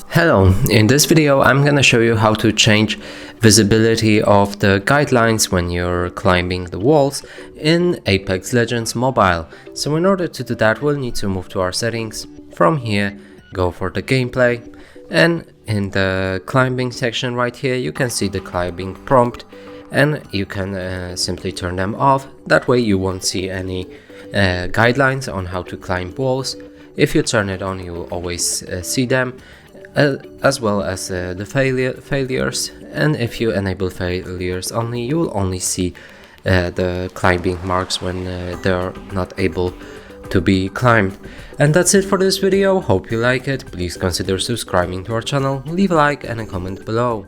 Hello, in this video I'm gonna show you how to change visibility of the guidelines when you're climbing the walls in Apex Legends Mobile. So in order to do that, we'll need to move to our settings. From here, go for the gameplay, and in the climbing section right here you can see the climbing prompt, and you can simply turn them off. That way you won't see any guidelines on how to climb walls. If you turn it on, you will always see them, as well as the failures, and if you enable failures only, you will only see the climbing marks when they're not able to be climbed. And that's it for this video. Hope you like it. Please consider subscribing to our channel, leave a like and a comment below.